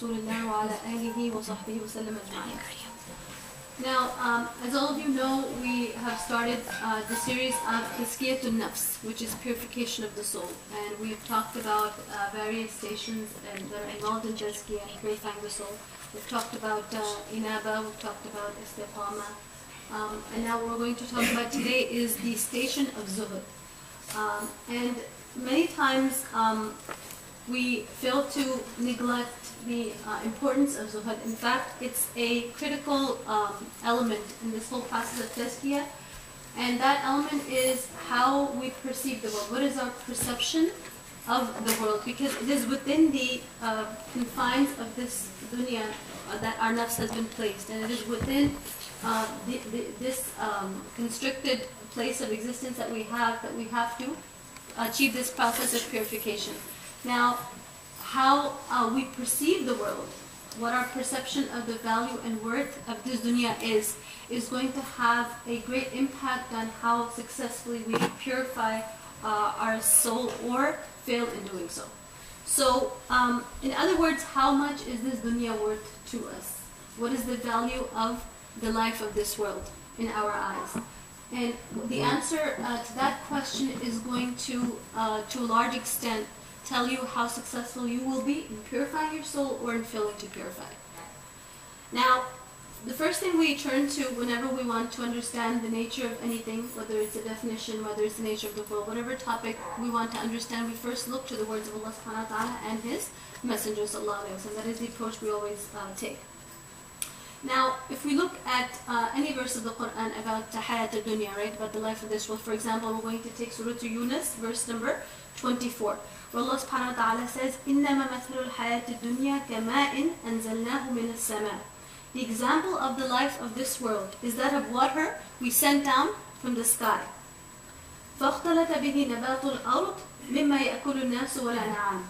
Now, as all of you know, we have started the series of Tazkiyatun Nafs, which is purification of the soul. And we've talked about various stations that are involved in Tazkiyah, purifying the soul. We've talked about Inaba, we've talked about Istiqama. And now what we're going to talk about today is the station of Zuhud. And many times we fail to neglect the importance of Zuhud. In fact, it's a critical element in this whole process of Tazkiyah. And that element is how we perceive the world. What is our perception of the world? Because it is within the confines of this dunya that our nafs has been placed. And it is within this constricted place of existence that we have to achieve this process of purification. Now, how we perceive the world, what our perception of the value and worth of this dunya is going to have a great impact on how successfully we purify our soul or fail in doing so. So, in other words, how much is this dunya worth to us? What is the value of the life of this world in our eyes? And the answer to that question is going to a large extent, tell you how successful you will be in purifying your soul or in failing to purify. Now, the first thing we turn to whenever we want to understand the nature of anything, whether it's a definition, whether it's the nature of the world, whatever topic we want to understand, we first look to the words of Allah subhanahu wa ta'ala and His Messenger sallallahu alayhi wa sallam. That is the approach we always take. Now, if we look at any verse of the Quran about hayat al-dunya, right, about the life of this world, for example, we're going to take Surah Yunus, verse number 24, where Allah subhanahu wa ta'ala says, إِنَّمَا مَثْلُ الْحَيَاةِ الدُّنْيَا كَمَاءٍ أَنزَلْنَاهُ مِنَ السَّمَاءِ. The example of the life of this world is that of water we sent down from the sky. فَاخْتَلَطَ بِهِ نَبَاتُ الْأَرْضِ مِمَّا يَأْكُلُ النَّاسُ وَالْأَنْعَامُ.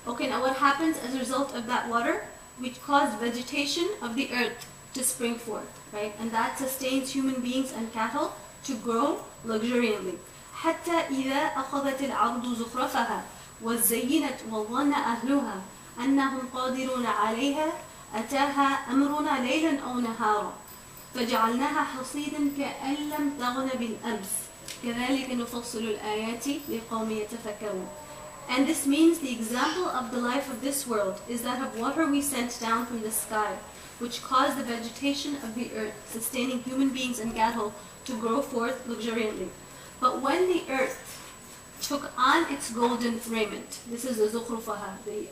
Okay, now what happens as a result of that water? Which caused vegetation of the earth to spring forth, right? And that sustains human beings and cattle to grow luxuriantly. حَتَّى إِذَا أَخَذَتِ الْعَرْضُ زُخْرَفَهَا وَزَيِّنَتْ وَظَنَّ أَهْلُهَا أَنَّهُمْ قَادِرُونَ عَلَيْهَا أَتَاهَا أَمْرُنَا لَيْلًا أَوْ نَهَارًا فَجَعَلْنَاهَا حَصِيدًا كَأَن لَّمْ تَغْنَ بِالْأَمْسِ كَذَلِكَ نُفَصِّلُ الْآيَاتِ لِقَوْمٍ يَتَفَكَّرُونَ. And this means the example of the life of this world is that of water we sent down from the sky, which caused the vegetation of the earth, sustaining human beings and cattle to grow forth luxuriantly. But when the earth took on its golden raiment, this is the zukhrufaha, the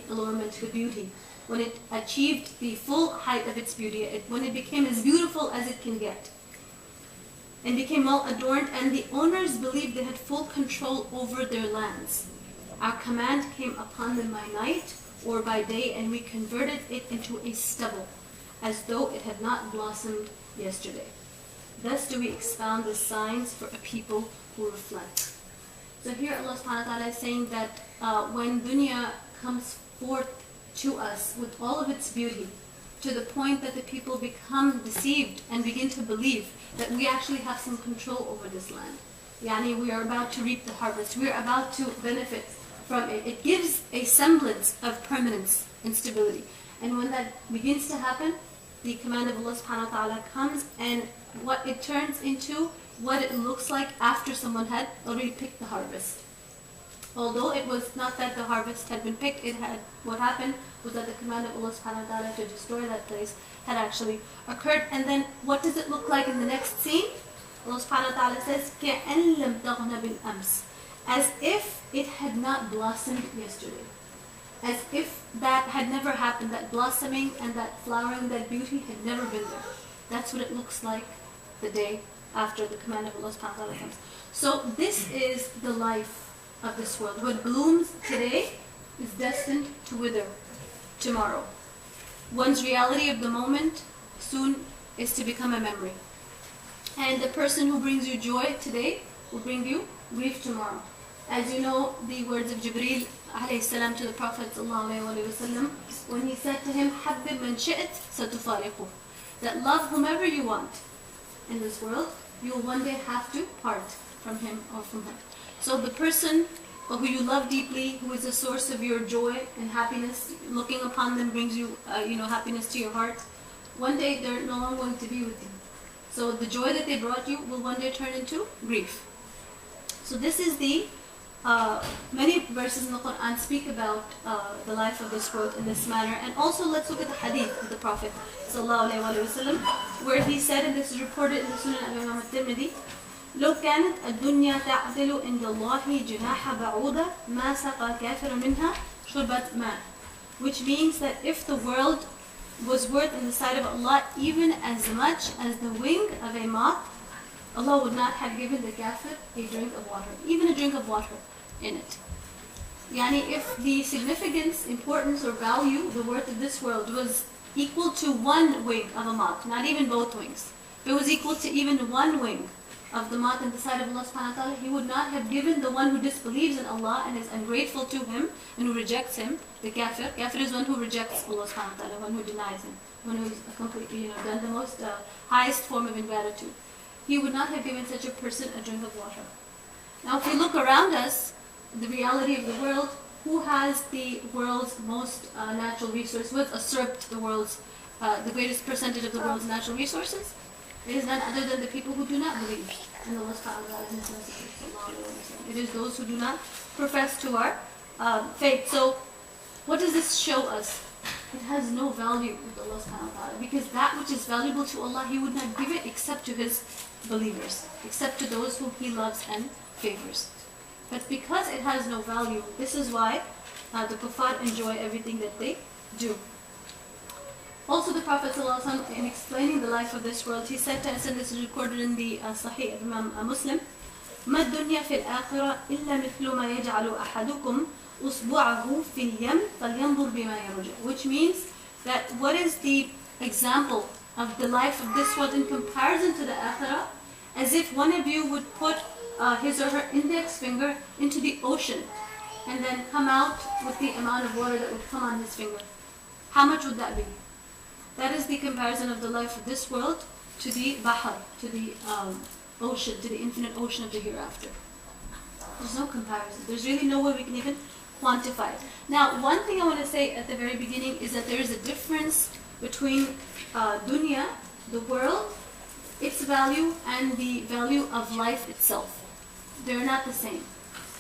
allurement, the beauty, when it achieved the full height of its beauty, when it became as beautiful as it can get, and became well adorned, and the owners believed they had full control over their lands. Our command came upon them by night or by day, and we converted it into a stubble, as though it had not blossomed yesterday. Thus do we expound the signs for a people who reflect. So here Allah subhanahu wa ta'ala is saying that when dunya comes forth to us with all of its beauty, to the point that the people become deceived and begin to believe that we actually have some control over this land. We are about to reap the harvest. We are about to benefit from it. It gives a semblance of permanence and stability. And when that begins to happen, the command of Allah subhanahu wa ta'ala comes, and what it turns into, what it looks like after someone had already picked the harvest. Although it was not that the harvest had been picked, what happened was that the command of Allah subhanahu wa ta'ala to destroy that place had actually occurred. And then what does it look like in the next scene? Allah subhanahu wa ta'ala says, كَأَن لَّمْ تَغْنَ بِالْأَمْسِ. As if it had not blossomed yesterday. As if that had never happened, that blossoming and that flowering, that beauty had never been there. That's what it looks like the day after the command of Allah subhanahu wa ta'ala comes. So this is the life of this world. What blooms today is destined to wither tomorrow. One's reality of the moment soon is to become a memory. And the person who brings you joy today will bring you grief tomorrow. As you know, the words of Jibreel alayhi salam to the Prophet sallallahu alayhi wa sallam, when he said to him, حَبِّبْ مَنْ شِئْتْ سَتُفَارِقُهُ, that love whomever you want in this world, you will one day have to part from him or from her. So the person who you love deeply, who is a source of your joy and happiness. Looking upon them brings you, happiness to your heart. One day they're no longer going to be with you. So the joy that they brought you will one day turn into grief. So this is the, many verses in the Quran speak about the life of this world in this manner. And also let's look at the hadith of the Prophet ﷺ, where he said, and this is reported in the Sunan of Imam al-Tirmidhi, لو كانت الدنيا تعدل عند الله جناح بعوضة ما سقى كافر منها شربة ماء. Which means that if the world was worth in the sight of Allah even as much as the wing of a moth, Allah would not have given the kafir a drink of water, even a drink of water in it. Yani if the significance, importance or value, the worth of this world was equal to one wing of a moth, not even both wings, if it was equal to even one wing of the moth in the sight of Allah subhanahu wa ta'ala, He would not have given the one who disbelieves in Allah and is ungrateful to Him and who rejects Him, the kafir. Kafir is one who rejects Allah subhanahu wa ta'ala, one who denies Him, one who is completely, done the most highest form of ingratitude. He would not have given such a person a drink of water. Now if we look around us, the reality of the world, who has the world's most natural resource, who has usurped the world's, the greatest percentage of the world's natural resources? It is none other than the people who do not believe in Allah subhanahu wa ta'ala and His Messenger. It is those who do not profess to our faith. So what does this show us? It has no value with Allah subhanahu wa ta'ala, because that which is valuable to Allah, He would not give it except to His believers, except to those whom He loves and favors. But because it has no value, this is why the kuffar enjoy everything that they do. Also the Prophet ﷺ, in explaining the life of this world, he said to us, and this is recorded in the Sahih of Imam Muslim, مَا الدُّنْيَا فِي الْآخِرَةِ إِلَّا مِثْلُ مَا يَجْعَلُ أَحَدُكُمْ أُصْبُعَهُ فِي الْيَمِّ فَلْيَنْظُرْ بِمَا يَرْجِعُ. Which means that what is the example of the life of this world in comparison to the Akhirah? As if one of you would put his or her index finger into the ocean and then come out with the amount of water that would come on his finger. How much would that be? That is the comparison of the life of this world to the bahar, to the ocean, to the infinite ocean of the hereafter. There's no comparison. There's really no way we can even quantify it. Now, one thing I want to say at the very beginning is that there is a difference between dunya, the world, its value, and the value of life itself. They're not the same.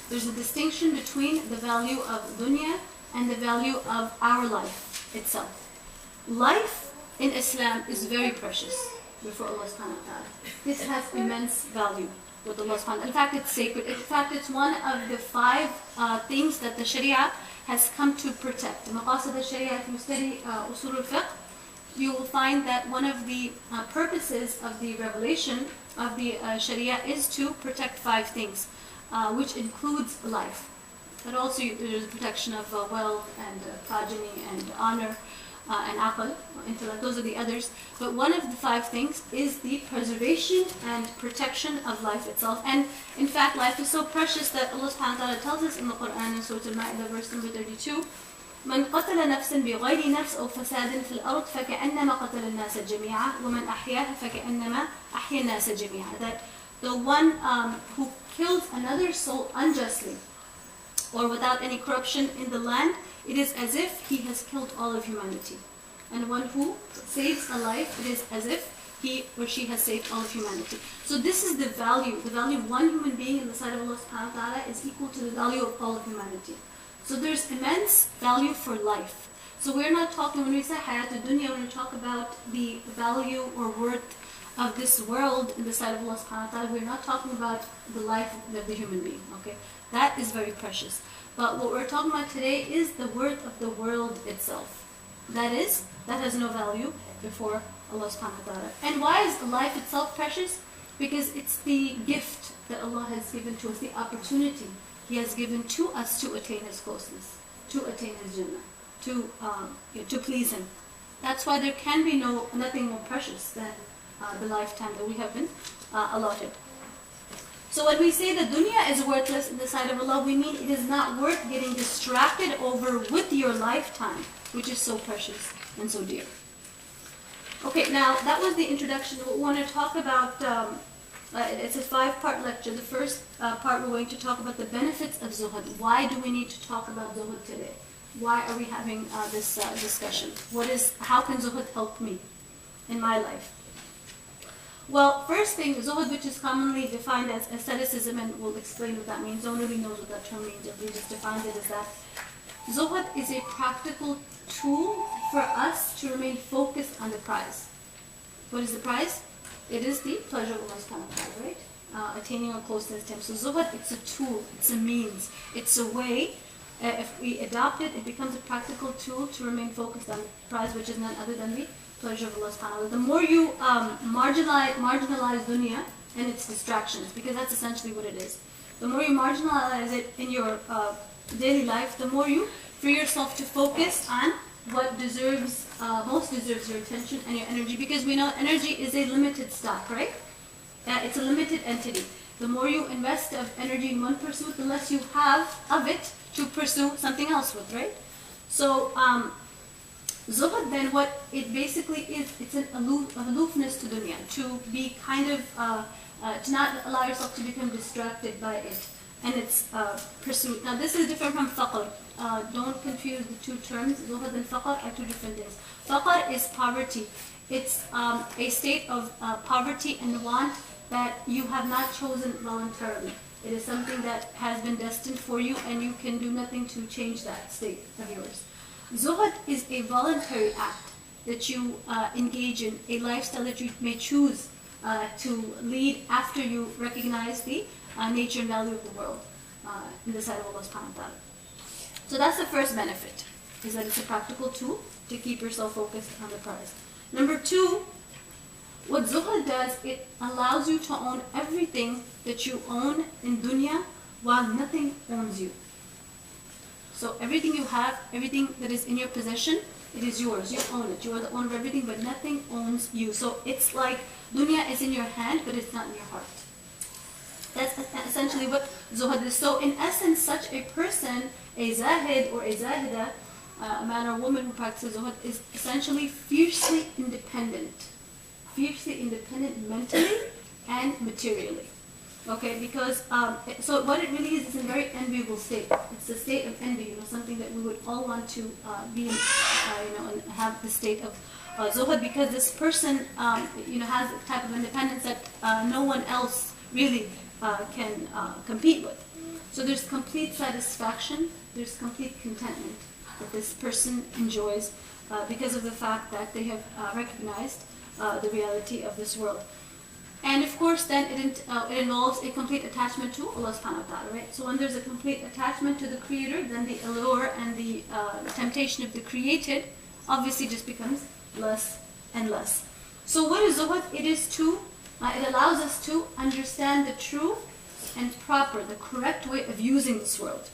There's a distinction between the value of dunya and the value of our life itself. Life in Islam is very precious before Allah subhanahu wa ta'ala. This has immense value with Allah subhanahu wa ta'ala. In fact, it's sacred. In fact, it's one of the 5 things that the Sharia has come to protect. In Maqasid al-Sharia, if you study Usul al-Fiqh, you will find that one of the purposes of the revelation of the Sharia is to protect 5 things, which includes life. But also there's protection of wealth and progeny and honor and aql, intellect. Those are the others. But one of the 5 things is the preservation and protection of life itself. And in fact, life is so precious that Allah subhanahu wa ta'ala tells us in the Quran in Surah Al-Ma'idah, verse number 32, من قتل نفسا بغير نفس أو فساد في الأرض فكأنما قتل الناس جميعا ومن أحياها فكأنما أحيا الناس جميعا. That the one who kills another soul unjustly or without any corruption in the land, it is as if he has killed all of humanity. And one who saves a life, it is as if he or she has saved all of humanity. So this is the value. The value of one human being in the sight of Allah subhanahu wa ta'ala is equal to the value of all of humanity. So there's immense value for life. So we're not talking, when we say hayat dunya, when we talk about the value or worth of this world in the sight of Allah subhanahu wa ta'ala, we're not talking about the life of the human being. Okay, that is very precious. But what we're talking about today is the worth of the world itself. That has no value before Allah subhanahu wa ta'ala. And why is life itself precious? Because it's the gift that Allah has given to us, the opportunity He has given to us to attain His closeness, to attain His Jannah, to please Him. That's why there can be nothing more precious than the lifetime that we have been allotted. So when we say that dunya is worthless in the sight of Allah, we mean it is not worth getting distracted over with your lifetime, which is so precious and so dear. Okay, now that was the introduction. We want to talk about It's a 5-part lecture. The first part we're going to talk about the benefits of zuhud. Why do we need to talk about zuhud today? Why are we having this discussion? How can zuhud help me in my life? Well, first thing, zuhud, which is commonly defined as asceticism, and we'll explain what that means. No one really knows what that term means. If we just defined it as that. Zuhud is a practical tool for us to remain focused on the prize. What is the prize? It is the pleasure of Allah subhanahu wa ta'ala, right? Attaining our closeness to Him. So zuhud, it's a tool, it's a means, it's a way. If we adopt it, it becomes a practical tool to remain focused on the prize, which is none other than the pleasure of Allah subhanahu wa ta'ala. The more you marginalize dunya and its distractions, because that's essentially what it is. The more you marginalize it in your daily life, the more you free yourself to focus on what most deserves your attention and your energy, because we know energy is a limited stock, right? It's a limited entity. The more you invest of energy in one pursuit, the less you have of it to pursue something else with, right? So zuhud, then, what it basically is, it's an aloofness to dunya, to be kind of, to not allow yourself to become distracted by it and its pursuit. Now this is different from faqr. Don't confuse the two terms. Zuhud and faqr are two different things. Faqr is poverty. It's a state of poverty and want that you have not chosen voluntarily. It is something that has been destined for you, and you can do nothing to change that state of yours. Zuhud is a voluntary act that you engage in, a lifestyle that you may choose to lead after you recognize the nature and value of the world in the sight of Allah subhanahu wa ta'ala. So that's the first benefit, is that it's a practical tool to keep yourself focused on the prize. Number 2, what zuhud does, it allows you to own everything that you own in dunya while nothing owns you. So everything you have, everything that is in your possession, it is yours. You own it. You are the owner of everything, but nothing owns you. So it's like dunya is in your hand, but it's not in your heart. That's essentially what zuhud is. So in essence, such a person, a zahid or a zahida, a man or woman who practices zuhud, is essentially fiercely independent mentally and materially. Okay, because so what it really is a very enviable state. It's a state of envy, something that we would all want to be in, and have the state of zuhud, because this person, has a type of independence that no one else really can compete with. So there's complete satisfaction, there's complete contentment that this person enjoys because of the fact that they have recognized the reality of this world. And of course, then it involves a complete attachment to Allah subhanahu wa ta'ala, right? So when there's a complete attachment to the Creator, then the allure and the temptation of the created obviously just becomes less and less. So what is zuhud? It allows us to understand the true and proper, the correct way of using this world.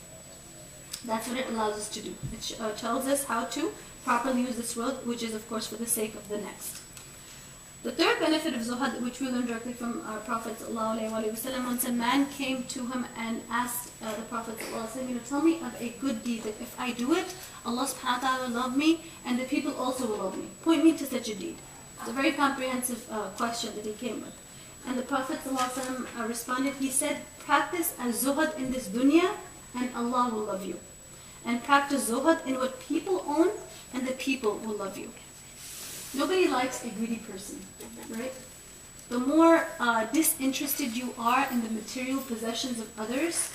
That's what it allows us to do. It tells us how to properly use this world, which is of course for the sake of the next. The third benefit of zuhud, which we learn directly from our Prophet ﷺ, once a man came to him and asked the Prophet ﷺ, tell me of a good deed that if I do it, Allah subhanahu wa ta'ala will love me and the people also will love me. Point me to such a deed. It's a very comprehensive question that he came with. And the Prophet ﷺ responded, he said, practice az-zuhud in this dunya and Allah will love you. And practice zuhud in what people own and the people will love you. Nobody likes a greedy person, right? The more disinterested you are in the material possessions of others,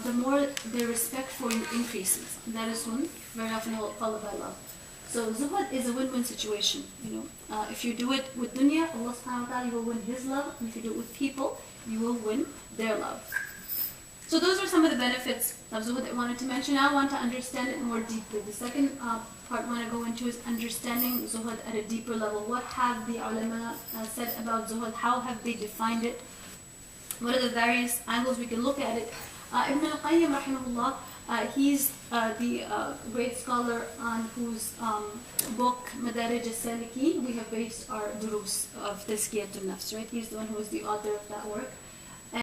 the more their respect for you increases. And that is very often followed by love. So zuhud is a win-win situation. If you do it with dunya, Allah subhanahu wa ta'ala, you will win His love. And if you do it with people, you will win their love. So those are some of the benefits of zuhud that I wanted to mention. Now I want to understand it more deeply. The second part I want to go into is understanding zuhud at a deeper level. What have the ulama said about zuhud? How have they defined it? What are the various angles we can look at it? Ibn al-Qayyim rahimahullah, he's the great scholar on whose book Madarij al-Salikin we have based our durus of Tazkiyatun Nafs, right? He's the one who is the author of that work.